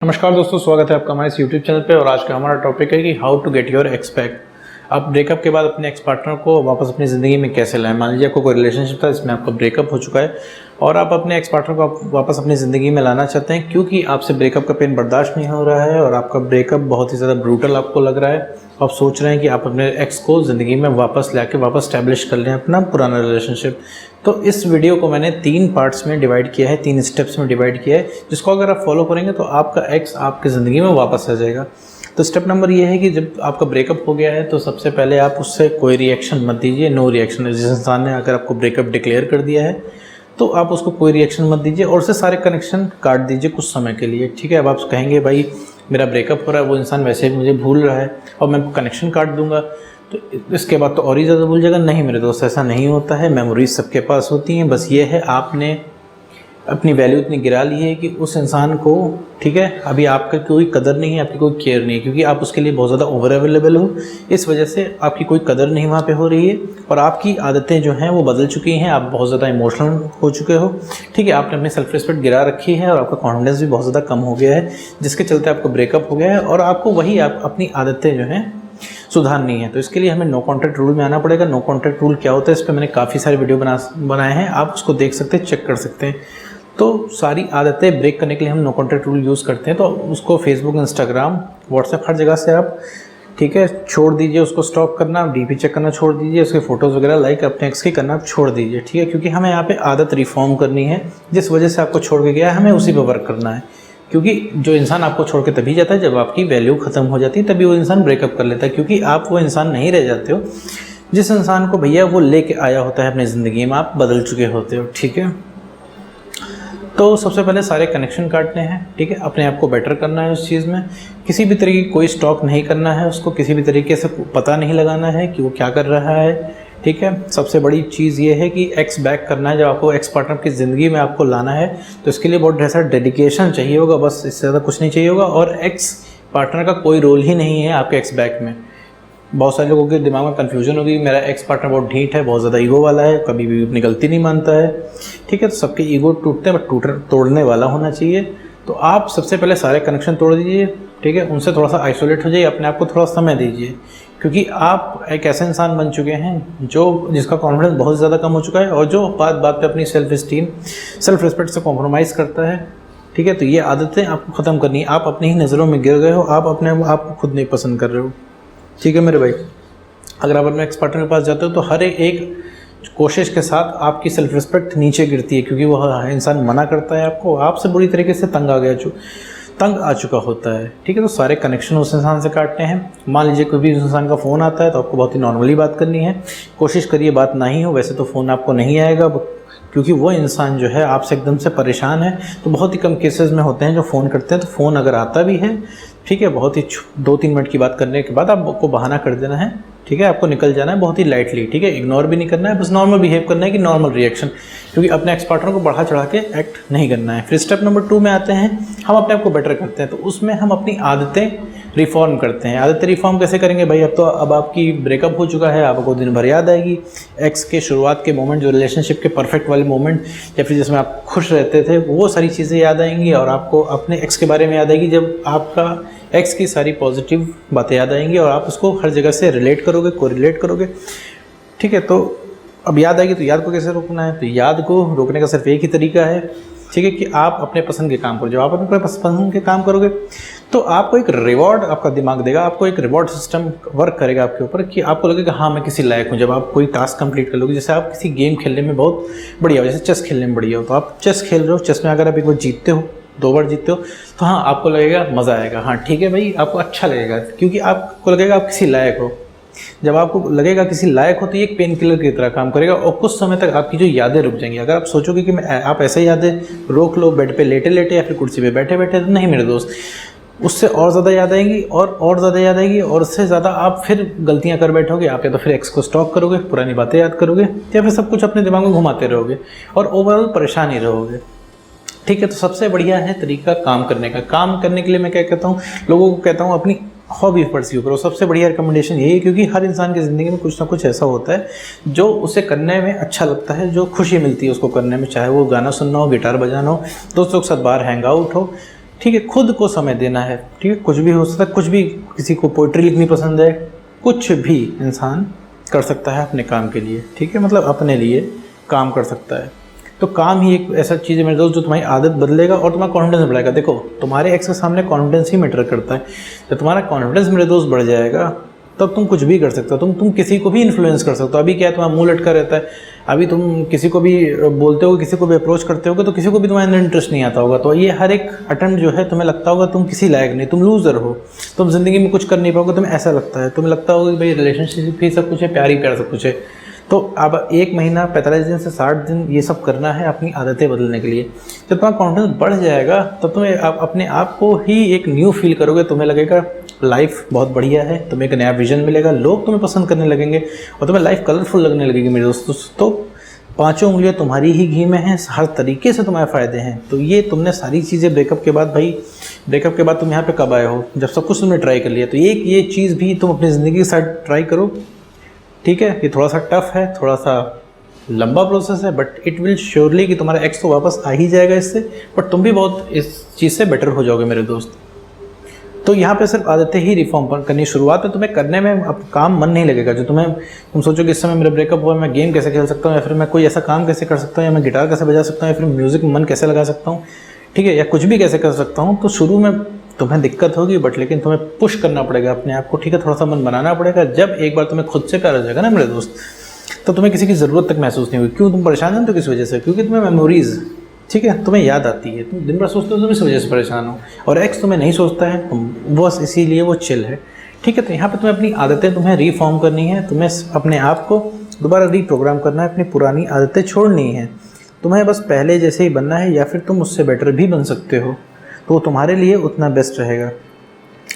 नमस्कार दोस्तों, स्वागत है आपका हमारे इस यूट्यूब चैनल पे। और आज का हमारा टॉपिक है कि how to get your ex back. आप ब्रेकअप के बाद अपने एक्स पार्टनर को वापस अपनी ज़िंदगी में कैसे लाएं। मान लीजिए आपको कोई रिलेशनशिप था, इसमें आपका ब्रेकअप हो चुका है और आप अपने एक्स पार्टनर को वापस अपनी ज़िंदगी में लाना चाहते हैं क्योंकि आपसे ब्रेकअप का पेन बर्दाश्त नहीं हो रहा है और आपका ब्रेकअप बहुत ही ज़्यादा ब्रूटल आपको लग रहा है। आप सोच रहे हैं कि आप अपने एक्स को ज़िंदगी में वापस लाके वापस स्टैब्लिश कर लें अपना पुराना रिलेशनशिप। तो इस वीडियो को मैंने 3 पार्ट्स में डिवाइड किया है, 3 स्टेप्स में डिवाइड किया है, जिसको अगर आप फॉलो करेंगे तो आपका एक्स आपकी ज़िंदगी में वापस आ जाएगा। तो स्टेप नंबर ये है कि जब आपका ब्रेकअप हो गया है तो सबसे पहले आप उससे कोई रिएक्शन मत दीजिए। No reaction. जिस इंसान ने अगर आपको ब्रेकअप डिक्लेयर कर दिया है तो आप उसको कोई रिएक्शन मत दीजिए और उससे सारे कनेक्शन काट दीजिए कुछ समय के लिए। ठीक है, अब आप कहेंगे भाई मेरा ब्रेकअप हो रहा है, वो इंसान वैसे ही मुझे भूल रहा है और मैं कनेक्शन काट दूंगा तो इसके बाद तो और ही ज़्यादा भूल जाएगा। नहीं मेरे दोस्त, ऐसा नहीं होता है। मेमोरीज सबके पास होती हैं, बस ये है आपने अपनी वैल्यू इतनी गिरा ली है कि उस इंसान को, ठीक है, अभी आपका कोई कदर नहीं है, आपकी कोई केयर नहीं है क्योंकि आप उसके लिए बहुत ज़्यादा ओवर अवेलेबल हो। इस वजह से आपकी कोई कदर नहीं वहाँ पे हो रही है और आपकी आदतें जो हैं वो बदल चुकी हैं। आप बहुत ज़्यादा इमोशनल हो चुके हो। ठीक है, आपने अपनी सेल्फ रिस्पेक्ट गिरा रखी है और आपका कॉन्फिडेंस भी बहुत ज़्यादा कम हो गया है, जिसके चलते आपको ब्रेकअप हो गया है और आपको वही आप अपनी आदतें जो हैं सुधारनी है। तो इसके लिए हमें नो कॉन्टैक्ट रूल में आना पड़ेगा। नो कॉन्टैक्ट रूल क्या होता है, इस पर मैंने काफ़ी सारे वीडियो बनाए हैं, आप उसको देख सकते हैं, चेक कर सकते हैं। तो सारी आदतें ब्रेक करने के लिए हम नो कॉन्टैक्ट रूल यूज़ करते हैं। तो उसको फेसबुक, इंस्टाग्राम, व्हाट्सएप हर जगह से आप, ठीक है, छोड़ दीजिए। उसको स्टॉप करना, डीपी चेक करना छोड़ दीजिए। उसके फोटोज़ वगैरह लाइक अपने एक्स की करना आप छोड़ दीजिए। ठीक है, क्योंकि हमें यहाँ पे आदत रिफॉर्म करनी है। जिस वजह से आपको छोड़ के गया है हमें उसी पर वर्क करना है, क्योंकि जो इंसान आपको छोड़ के तभी जाता है जब आपकी वैल्यू ख़त्म हो जाती है, तभी वो इंसान ब्रेकअप कर लेता है। क्योंकि आप वो इंसान नहीं रह जाते हो जिस इंसान को भैया वो लेके आया होता है अपनी ज़िंदगी में, आप बदल चुके होते हो। ठीक है, तो सबसे पहले सारे कनेक्शन काटने हैं। ठीक है, अपने आप को बेटर करना है उस चीज़ में। किसी भी तरीके की कोई स्टॉक नहीं करना है, उसको किसी भी तरीके से पता नहीं लगाना है कि वो क्या कर रहा है। ठीक है, सबसे बड़ी चीज़ ये है कि एक्स बैक करना है। जब आपको एक्स पार्टनर की ज़िंदगी में आपको लाना है तो इसके लिए बहुत ढेर सारा डेडिकेशन चाहिए होगा, बस इससे ज़्यादा कुछ नहीं चाहिए होगा। और एक्स पार्टनर का कोई रोल ही नहीं है आपके एक्स बैक में। बहुत सारे लोगों के दिमाग में कन्फ्यूजन होगी, मेरा एक्स पार्टनर बहुत ढीठ है, बहुत ज़्यादा ईगो वाला है, कभी भी अपनी गलती नहीं मानता है। ठीक है, तो सबके ईगो टूटते हैं बट तोड़ने वाला होना चाहिए। तो आप सबसे पहले सारे कनेक्शन तोड़ दीजिए। ठीक है, उनसे थोड़ा सा आइसोलेट हो जाइए, अपने आप को थोड़ा समय दीजिए, क्योंकि आप एक ऐसे इंसान बन चुके हैं जिसका कॉन्फिडेंस बहुत ज़्यादा कम हो चुका है और जो बात बात पे अपनी सेल्फ इस्टीम, सेल्फ रिस्पेक्ट से कॉम्प्रोमाइज़ करता है। ठीक है, तो ये आदतें आपको ख़त्म करनी है। आप अपनी ही नज़रों में गिर गए हो, आप अपने आप को खुद नहीं पसंद कर रहे हो। ठीक है मेरे भाई, अगर आप अपने एक्स पार्टनर के पास जाते हो तो हर एक कोशिश के साथ आपकी सेल्फ रिस्पेक्ट नीचे गिरती है, क्योंकि वह इंसान मना करता है आपको, आपसे बुरी तरीके से तंग आ चुका होता है। ठीक है, तो सारे कनेक्शन उस इंसान से काटने हैं। मान लीजिए कोई भी उस इंसान का फ़ोन आता है तो आपको बहुत ही नॉर्मली बात करनी है। कोशिश करिए बात ना ही हो, वैसे तो फ़ोन आपको नहीं आएगा क्योंकि वो इंसान जो है आपसे एकदम से परेशान है। तो बहुत ही कम केसेस में होते हैं जो फ़ोन करते हैं। तो फ़ोन अगर आता भी है, ठीक है, बहुत ही 2-3 मिनट की बात करने के बाद आपको बहाना कर देना है। ठीक है, आपको निकल जाना है बहुत ही लाइटली। ठीक है, इग्नोर भी नहीं करना है, बस नॉर्मल बिहेव करना है कि नॉर्मल रिएक्शन, क्योंकि अपने एक्स पार्टनर को बढ़ा चढ़ा के एक्ट नहीं करना है। फिर स्टेप नंबर 2 में आते हैं, हम अपने आप को बेटर करते हैं। तो उसमें हम अपनी आदतें रिफॉर्म करते हैं। आदतें रिफॉर्म कैसे करेंगे भाई? अब आपकी ब्रेकअप हो चुका है, आपको दिन भर याद आएगी एक्स के शुरुआत के मोमेंट, जो रिलेशनशिप के परफेक्ट वाले मोमेंट, या फिर जिसमें आप खुश रहते थे, वो सारी चीज़ें याद आएंगी और आपको अपने एक्स के बारे में याद आएगी। जब आपका एक्स की सारी पॉजिटिव बातें याद आएंगी और आप उसको हर जगह से रिलेट करोगे, कोरिलेट करोगे। ठीक है, तो अब याद आएगी तो याद को कैसे रोकना है? तो याद को रोकने का सिर्फ एक ही तरीका है, ठीक है, कि आप अपने पसंद के काम करो। जब आप अपने पसंद के काम करोगे तो आपको एक रिवॉर्ड आपका दिमाग देगा, आपको एक रिवॉर्ड सिस्टम वर्क करेगा आपके ऊपर कि आपको लगेगा हाँ मैं किसी लायक हूँ। जब आप कोई टास्क कंप्लीट कर लोगे, जैसे आप किसी गेम खेलने में बहुत बढ़िया हो, जैसे चेस खेलने में बढ़िया हो, तो आप चेस खेल रहे हो, चेस में अगर आप एक बार जीतते हो, 2 बार जीतते हो, तो हाँ आपको लगेगा मज़ा आएगा। हाँ ठीक है भाई, आपको अच्छा लगेगा क्योंकि आपको लगेगा आप किसी लायक हो। जब आपको लगेगा किसी लायक हो तो ये एक पेन किलर की तरह काम करेगा और कुछ समय तक आपकी जो यादें रुक जाएंगी। अगर आप सोचोगे कि आप ऐसे यादें रोक लो बेड पे लेटे लेटे या फिर कुर्सी पे बैठे बैठे, तो नहीं मेरे दोस्त, उससे और ज़्यादा याद आएंगी और ज़्यादा याद आएगी और उससे ज़्यादा आप फिर गलतियां कर बैठोगे। आप या तो फिर एक्स को स्टॉक करोगे, पुरानी बातें याद करोगे, या फिर सब कुछ अपने दिमाग में घुमाते रहोगे और ओवरऑल परेशान ही रहोगे। ठीक है, तो सबसे बढ़िया है तरीका काम करने का। काम करने के लिए मैं क्या कहता हूँ, लोगों को कहता हूँ अपनी हॉबी परस्यू करो। सबसे बढ़िया रिकमेंडेशन यही है, क्योंकि हर इंसान की ज़िंदगी में कुछ ना कुछ ऐसा होता है जो उसे करने में अच्छा लगता है, जो खुशी मिलती है उसको करने में, चाहे वो गाना सुनना हो, गिटार बजाना हो, दोस्तों के साथ बाहर हैंग आउट हो, ठीक है, खुद को समय देना है, ठीक है, कुछ भी हो सकता है, कुछ भी, किसी को पोइट्री लिखनी पसंद है, कुछ भी इंसान कर सकता है अपने काम के लिए, ठीक है, मतलब अपने लिए काम कर सकता है। तो काम ही एक ऐसा चीज़ है मेरे दोस्त जो तुम्हारी आदत बदलेगा और तुम्हारा कॉन्फिडेंस बढ़ाएगा। देखो तुम्हारे एक्स के सामने कॉन्फिडेंस ही मैटर करता है। जब तुम्हारा कॉन्फिडेंस मेरे दोस्त बढ़ जाएगा तब तुम कुछ भी कर सकते हो, तुम किसी को भी इन्फ्लुएंस कर सकते हो। अभी क्या है, तुम्हारा मुंह लटका रहता है, अभी तुम किसी को भी बोलते हो, किसी को भी अप्रोच करते होगे तो किसी को भी तुम्हारे अंदर इंटरेस्ट नहीं आता होगा। तो ये हर एक अटेम्प्ट जो है तुम्हें लगता होगा तुम किसी लायक नहीं, तुम लूजर हो, तुम जिंदगी में कुछ कर नहीं पाओगे, तुम्हें ऐसा लगता है, तुम्हें लगता होगा कि भाई रिलेशनशिप ही सब कुछ है, प्यार ही प्यार सब कुछ है। तो अब 1 महीना 45 दिन से 60 दिन ये सब करना है अपनी आदतें बदलने के लिए। जब तुम्हारा कॉन्फिडेंस बढ़ जाएगा तब तुम्हें आप अपने आप को ही एक न्यू फील करोगे, तुम्हें लगेगा लाइफ बहुत बढ़िया है, तुम्हें एक नया विजन मिलेगा, लोग तुम्हें पसंद करने लगेंगे और तुम्हें लाइफ कलरफुल लगने लगेगी मेरे दोस्तों। तो 5 उंगलियां तुम्हारी ही घी में हैं, हर तरीके से तुम्हारे फ़ायदे हैं। तो ये तुमने सारी चीज़ें ब्रेकअप के बाद, भाई ब्रेकअप के बाद तुम यहाँ पे कब आए हो, जब सब कुछ तुमने ट्राई कर लिया। तो ये चीज़ भी तुम अपनी ज़िंदगी के साथ ट्राई करो, ठीक है। ये थोड़ा सा टफ है, थोड़ा सा लंबा प्रोसेस है, बट इट विल श्योरली कि तुम्हारा एक्स तो वापस आ ही जाएगा इससे, बट तुम भी बहुत इस चीज़ से बेटर हो जाओगे मेरे दोस्त। तो यहाँ पे सिर्फ आदतें ही रिफॉर्म करनी शुरुआत है, तुम्हें करने में अब काम मन नहीं लगेगा। जो तुम सोचो कि इस समय मेरा ब्रेकअप हुआ, मैं गेम कैसे खेल सकता हूँ, या फिर मैं कोई ऐसा काम कैसे कर सकता हूँ, या मैं गिटार कैसे बजा सकता हूँ, या फिर म्यूज़िक में मन कैसे लगा सकता हूँ, ठीक है, या कुछ भी कैसे कर सकता हूँ। तो शुरू में तुम्हें दिक्कत होगी, बट लेकिन तुम्हें पुश करना पड़ेगा अपने आप को, ठीक है, थोड़ा सा मन बनाना पड़ेगा। जब एक बार तुम्हें खुद से प्यार हो जाएगा ना मेरे दोस्त, तो तुम्हें किसी की ज़रूरत तक महसूस नहीं होगी। क्यों तुम परेशान हो तो किस वजह से, क्योंकि तुम्हें मेमोरीज़, ठीक है, तुम्हें याद आती है, तुम दिन भर सोचते हो तुम इस वजह से परेशान हो, और एक्स तुम्हें नहीं सोचता है, बस इसीलिए वो चिल है, ठीक है। तो यहाँ पे तुम्हें अपनी आदतें तुम्हें रिफॉर्म करनी है, तुम्हें अपने आप को दोबारा रीप्रोग्राम करना है, अपनी पुरानी आदतें छोड़नी है, तुम्हें बस पहले जैसे ही बनना है, या फिर तुम उससे बेटर भी बन सकते हो, तो तुम्हारे लिए उतना बेस्ट रहेगा।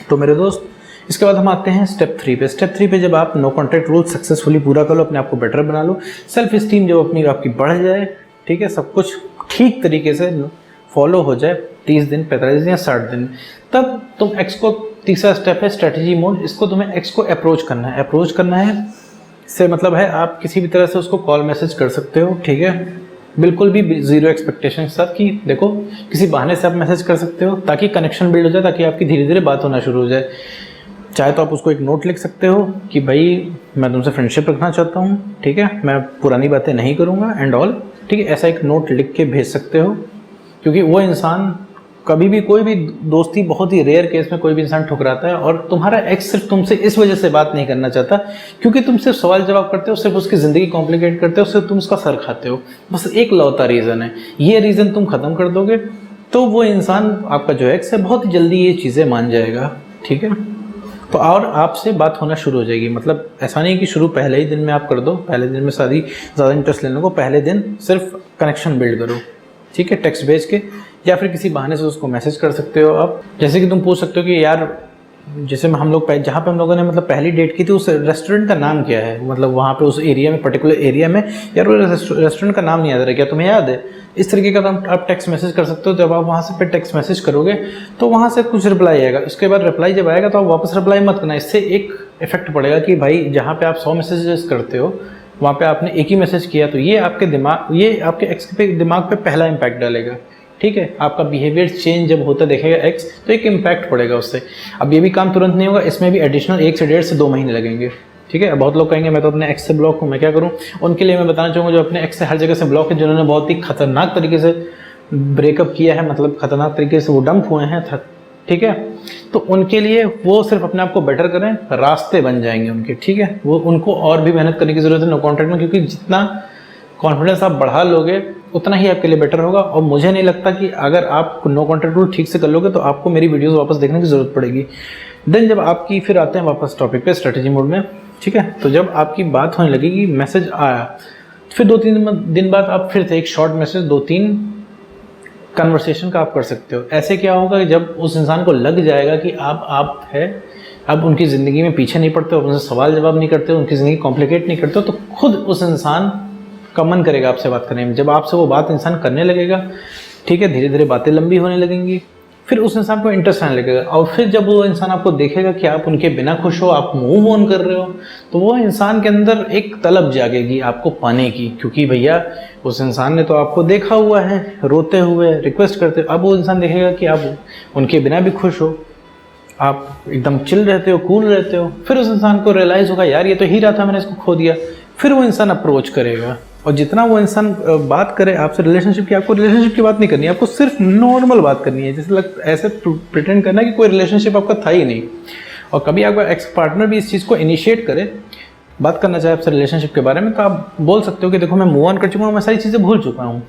तो मेरे दोस्त इसके बाद हम आते हैं स्टेप 3 पे। स्टेप 3 पे जब आप नो कॉन्टैक्ट रूल सक्सेसफुली पूरा कर लो, अपने आप को बेटर बना लो, सेल्फ इस्टीम जब अपनी आपकी बढ़ जाए, ठीक है, सब कुछ ठीक तरीके से फॉलो हो जाए 30 दिन 45 दिन या 60 दिन, तब तुम एक्स को, तीसरा स्टेप है स्ट्रेटजी मोड, इसको तुम्हें एक्स को अप्रोच करना है। अप्रोच करना है से मतलब है आप किसी भी तरह से उसको कॉल मैसेज कर सकते हो, ठीक है, बिल्कुल भी ज़ीरो एक्सपेक्टेशन के साथ कि देखो किसी बहाने से आप मैसेज कर सकते हो ताकि कनेक्शन बिल्ड हो जाए, ताकि आपकी धीरे धीरे बात होना शुरू हो जाए। चाहे तो आप उसको एक नोट लिख सकते हो कि भाई मैं तुमसे फ्रेंडशिप रखना चाहता हूँ, ठीक है, मैं पुरानी बातें नहीं करूँगा एंड ऑल, ठीक है, ऐसा एक नोट लिख के भेज सकते हो। क्योंकि वो इंसान कभी भी, कोई भी दोस्ती बहुत ही रेयर केस में कोई भी इंसान ठुकराता है, और तुम्हारा एक्स सिर्फ तुमसे इस वजह से बात नहीं करना चाहता क्योंकि तुम सिर्फ सवाल जवाब करते हो, सिर्फ उसकी ज़िंदगी कॉम्प्लिकेट करते हो, सिर्फ तुम उसका सर खाते हो, बस एक लौता रीज़न है। ये रीज़न तुम ख़त्म कर दोगे तो वो इंसान, आपका जो एक्स है, बहुत जल्दी ये चीज़ें मान जाएगा, ठीक है। तो और आपसे बात होना शुरू हो जाएगी। मतलब ऐसा नहीं कि शुरू पहले ही दिन में आप कर दो, पहले दिन में सारी ज़्यादा इंटरेस्ट लेने को, पहले दिन सिर्फ कनेक्शन बिल्ड करो, ठीक है, टेक्स्ट भेज के, या फिर किसी बहाने से उसको मैसेज कर सकते हो आप। जैसे कि तुम पूछ सकते हो कि यार, जैसे हम लोग जहाँ पे हम लोगों ने मतलब पहली डेट की थी, उस रेस्टोरेंट का नाम क्या है, मतलब वहाँ पे उस एरिया में, पर्टिकुलर एरिया में, यार वो रेस्टोरेंट का नाम नहीं याद रहा, क्या तुम्हें याद है? इस तरीके का आप टेक्स्ट मैसेज कर सकते हो। जब आप वहाँ से फिर टेक्स्ट मैसेज करोगे तो वहाँ से कुछ रिप्लाई आएगा, उसके बाद रिप्लाई जब आएगा तो आप वापस रिप्लाई मत करना। इससे एक इफेक्ट पड़ेगा कि भाई जहाँ पे आप 100 मैसेजेस करते हो वहाँ पे आपने एक ही मैसेज किया, तो ये आपके एक्स पे दिमाग पे पहला इम्पैक्ट डालेगा, ठीक है। आपका बिहेवियर चेंज जब होता देखेगा एक्स, तो एक इम्पैक्ट पड़ेगा उससे। अब ये भी काम तुरंत नहीं होगा, इसमें भी एडिशनल 1 से 1.5 से 2 महीने लगेंगे, ठीक है। बहुत लोग कहेंगे मैं तो अपने एक्स से ब्लॉक हूँ, मैं क्या करूँ? उनके लिए मैं बताना चाहूँगा जो अपने एक्स से हर जगह से ब्लॉक है, जिन्होंने बहुत ही खतरनाक तरीके से ब्रेकअप किया है, मतलब खतरनाक तरीके से वो डंप हुए हैं, ठीक है, तो उनके लिए वो सिर्फ अपने आप को बेटर करें, रास्ते बन जाएंगे उनके, ठीक है। वो उनको और भी मेहनत करने की ज़रूरत है नो कॉन्टैक्ट में, क्योंकि जितना कॉन्फिडेंस आप बढ़ा लोगे उतना ही आपके लिए बेटर होगा। और मुझे नहीं लगता कि अगर आप नो कॉन्टैक्ट रूल ठीक से कर लोगे तो आपको मेरी वीडियोस वापस देखने की ज़रूरत पड़ेगी। देन जब आपकी, फिर आते हैं वापस टॉपिक पे स्ट्रेटजी मोड में, ठीक है। तो जब आपकी बात होने लगेगी, मैसेज आया, फिर 2-3 दिन बाद आप फिर से एक शॉर्ट मैसेज 2-3 कन्वर्सेशन का आप कर सकते हो। ऐसे क्या होगा कि जब उस इंसान को लग जाएगा कि आप है, अब उनकी ज़िंदगी में पीछे नहीं पड़ते हो, उनसे सवाल जवाब नहीं करते हो, उनकी ज़िंदगी कॉम्प्लिकेट नहीं करते हो, तो खुद उस इंसान का मन करेगा आपसे बात करने में। जब आपसे वो बात इंसान करने लगेगा, ठीक है, धीरे धीरे बातें लंबी होने लगेंगी, फिर उस इंसान को इंटरेस्ट आने लगेगा। और फिर जब वो इंसान आपको देखेगा कि आप उनके बिना खुश हो, आप मूव ऑन कर रहे हो, तो वो इंसान के अंदर एक तलब जागेगी आपको पाने की, क्योंकि भैया उस इंसान ने तो आपको देखा हुआ है रोते हुए, रिक्वेस्ट करते। अब वो इंसान देखेगा कि आप उनके बिना भी खुश हो, आप एकदम चिल रहते हो, कूल रहते हो। फिर उस इंसान को रियलाइज़ होगा यार ये तो हीरा था, मैंने इसको खो दिया। फिर वो इंसान अप्रोच करेगा, और जितना वो इंसान बात करे आपसे रिलेशनशिप की, आपको रिलेशनशिप की बात नहीं करनी है, आपको सिर्फ नॉर्मल बात करनी है, जैसे ऐसे प्रिटेंड करना है कि कोई रिलेशनशिप आपका था ही नहीं। और कभी आपका एक्स पार्टनर भी इस चीज़ को इनिशिएट करे, बात करना चाहे आपसे रिलेशनशिप के बारे में, तो आप बोल सकते हो कि देखो मैं मूव ऑन कर चुका हूँ, मैं सारी चीज़ें भूल चुका हूँ,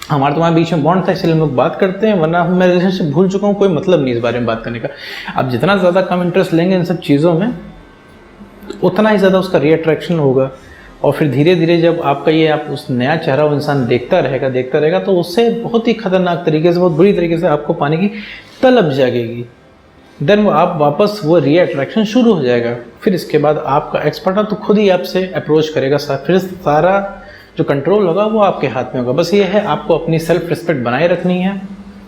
हमारे तुम्हारे बीच में बॉन्ड था इसलिए हम लोग बात करते हैं, वरना मैं रिलेशनशिप भूल चुका हूँ, कोई मतलब नहीं इस बारे में बात करने का। आप जितना ज़्यादा कम इंटरेस्ट लेंगे इन सब चीज़ों में, उतना ही ज़्यादा उसका रीअट्रैक्शन होगा। और फिर धीरे धीरे जब आपका ये आप उस नया चेहरा वो इंसान देखता रहेगा, तो उससे बहुत ही खतरनाक तरीके से, बहुत बुरी तरीके से आपको पाने की तलब जागेगी। देन आप वापस वो रीअट्रैक्शन शुरू हो जाएगा। फिर इसके बाद आपका एक्स पार्टनर तो खुद ही आपसे अप्रोच करेगा, फिर सारा जो कंट्रोल होगा वो आपके हाथ में होगा। बस ये है आपको अपनी सेल्फ रिस्पेक्ट बनाए रखनी है,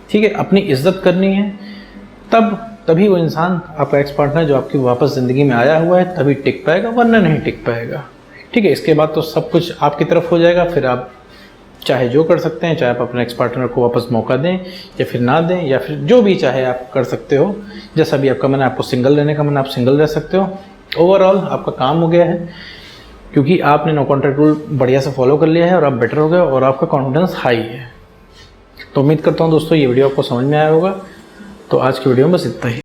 ठीक है, अपनी इज्जत करनी है, तभी वो इंसान आपका एक्स पार्टनर जो आपकी वापस ज़िंदगी में आया हुआ है तभी टिक पाएगा, वरना नहीं टिक पाएगा, ठीक है। इसके बाद तो सब कुछ आपकी तरफ हो जाएगा। फिर आप चाहे जो कर सकते हैं, चाहे आप अपने एक्स पार्टनर को वापस मौका दें या फिर ना दें, या फिर जो भी चाहे आप कर सकते हो। जैसा भी आपका मन है, आपको सिंगल रहने का मन, आप सिंगल रह सकते हो। ओवरऑल आपका काम हो गया है, क्योंकि आपने नो कॉन्टैक्ट रूल बढ़िया से फॉलो कर लिया है और आप बेटर हो गए और आपका कॉन्फिडेंस हाई है। तो उम्मीद करता हूँ दोस्तों ये वीडियो आपको समझ में आया होगा। तो आज की वीडियो में बस इतना ही।